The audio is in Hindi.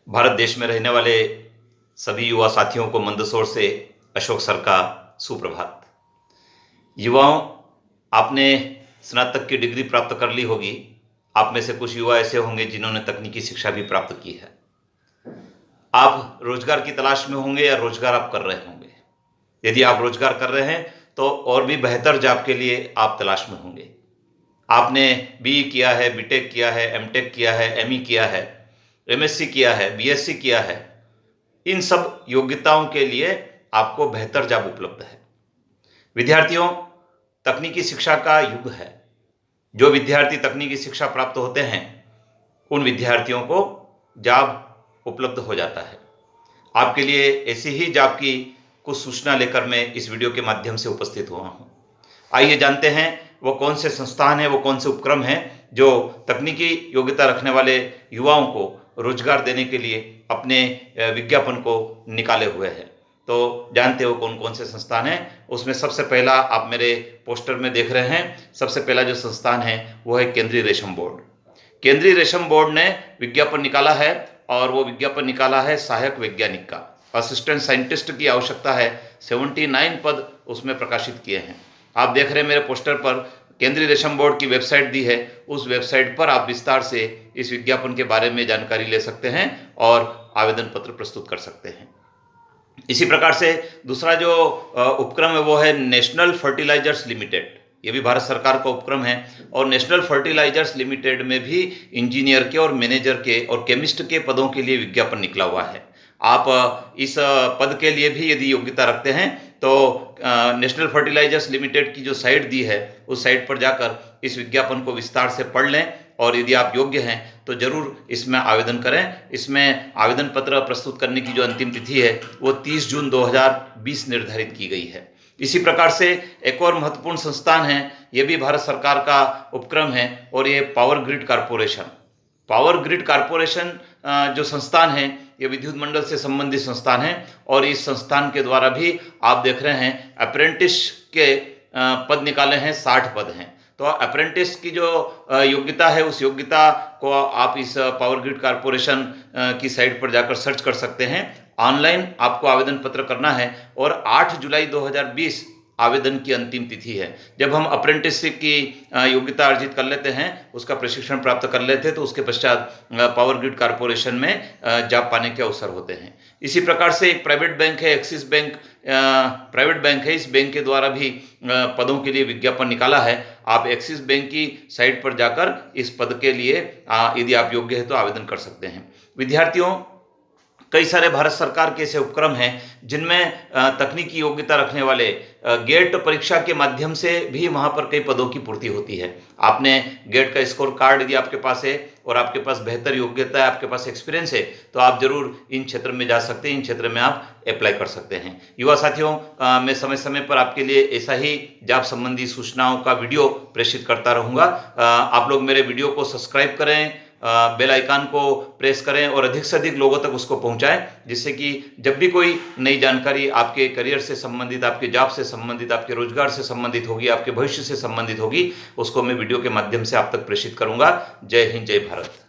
भारत देश में रहने वाले सभी युवा साथियों को मंदसौर से अशोक सर का सुप्रभात। युवाओं, आपने स्नातक की डिग्री प्राप्त कर ली होगी। आप में से कुछ युवा ऐसे होंगे जिन्होंने तकनीकी शिक्षा भी प्राप्त की है। आप रोजगार की तलाश में होंगे या रोजगार आप कर रहे होंगे। यदि आप रोजगार कर रहे हैं तो और भी बेहतर जॉब के लिए आप तलाश में होंगे। आपने बीई किया है, बीटेक किया है, एमटेक किया है, एमई किया है, एमएससी किया है, बीएससी किया है। इन सब योग्यताओं के लिए आपको बेहतर जॉब उपलब्ध है। विद्यार्थियों, तकनीकी शिक्षा का युग है। जो विद्यार्थी तकनीकी शिक्षा प्राप्त होते हैं उन विद्यार्थियों को जॉब उपलब्ध हो जाता है। आपके लिए ऐसी ही जॉब की कुछ सूचना लेकर मैं इस वीडियो के माध्यम से उपस्थित हुआ हूं। आइए जानते हैं वो कौन से संस्थान हैं, वो कौन से उपक्रम हैं जो तकनीकी योग्यता रखने वाले युवाओं को रोजगार देने के लिए अपने विज्ञापन को निकाले हुए हैं। तो जानते हो कौन कौन से संस्थान हैं। उसमें सबसे पहला आप मेरे पोस्टर में देख रहे हैं, सबसे पहला जो संस्थान है वो है केंद्रीय रेशम बोर्ड। केंद्रीय रेशम बोर्ड ने विज्ञापन निकाला है और वो विज्ञापन निकाला है सहायक वैज्ञानिक का। असिस्टेंट साइंटिस्ट की आवश्यकता है। 79 पद उसमें प्रकाशित किए हैं। आप देख रहे हैं मेरे पोस्टर पर केंद्रीय रेशम बोर्ड की वेबसाइट दी है। उस वेबसाइट पर आप विस्तार से इस विज्ञापन के बारे में जानकारी ले सकते हैं और आवेदन पत्र प्रस्तुत कर सकते हैं। इसी प्रकार से दूसरा जो उपक्रम है वो है नेशनल फर्टिलाइजर्स लिमिटेड। ये भी भारत सरकार का उपक्रम है और नेशनल फर्टिलाइजर्स लिमिटेड में भी इंजीनियर के और मैनेजर के और केमिस्ट के पदों के लिए विज्ञापन निकला हुआ है। आप इस पद के लिए भी यदि योग्यता रखते हैं तो नेशनल फर्टिलाइजर्स लिमिटेड की जो साइट दी है उस साइट पर जाकर इस विज्ञापन को विस्तार से पढ़ लें और यदि आप योग्य हैं तो जरूर इसमें आवेदन करें। इसमें आवेदन पत्र प्रस्तुत करने की जो अंतिम तिथि है वो 30 जून 2020 निर्धारित की गई है। इसी प्रकार से एक और महत्वपूर्ण संस्थान है, ये भी भारत सरकार का उपक्रम है और ये power grid corporation. Power grid corporation जो संस्थान है ये विद्युत मंडल से संबंधित संस्थान है और इस संस्थान के द्वारा भी आप देख रहे हैं अप्रेंटिस के पद निकाले हैं, 60 पद हैं। तो अप्रेंटिस की जो योग्यता है उस योग्यता को आप इस पावर ग्रिड कारपोरेशन की साइट पर जाकर सर्च कर सकते हैं। ऑनलाइन आपको आवेदन पत्र करना है और 8 जुलाई 2020 आवेदन की अंतिम तिथि है। जब हम अप्रेंटिसशिप की योग्यता अर्जित कर लेते हैं, उसका प्रशिक्षण प्राप्त कर लेते हैं तो उसके पश्चात पावर ग्रिड कारपोरेशन में जॉब पाने के अवसर होते हैं। इसी प्रकार से एक प्राइवेट बैंक है, एक्सिस बैंक प्राइवेट बैंक है। इस बैंक के द्वारा भी पदों के लिए विज्ञापन निकाला है। आप एक्सिस बैंक की साइट पर जाकर इस पद के लिए यदि आप योग्य है तो आवेदन कर सकते हैं। विद्यार्थियों, कई सारे भारत सरकार के ऐसे उपक्रम हैं जिनमें तकनीकी योग्यता रखने वाले गेट परीक्षा के माध्यम से भी वहाँ पर कई पदों की पूर्ति होती है। आपने गेट का स्कोर कार्ड यदि आपके पास है और आपके पास बेहतर योग्यता है, आपके पास एक्सपीरियंस है तो आप जरूर इन क्षेत्र में जा सकते हैं, इन क्षेत्र में आप अप्लाई कर सकते हैं। युवा साथियों, मैं समय समय पर आपके लिए ऐसा ही जॉब संबंधी सूचनाओं का वीडियो प्रेषित करता रहूँगा। आप लोग मेरे वीडियो को सब्सक्राइब करें, बेल आइकन को प्रेस करें और अधिक से अधिक लोगों तक उसको पहुंचाएं, जिससे कि जब भी कोई नई जानकारी आपके करियर से संबंधित, आपके जॉब से संबंधित, आपके रोजगार से संबंधित होगी, आपके भविष्य से संबंधित होगी, उसको मैं वीडियो के माध्यम से आप तक प्रेषित करूंगा। जय हिंद, जय भारत।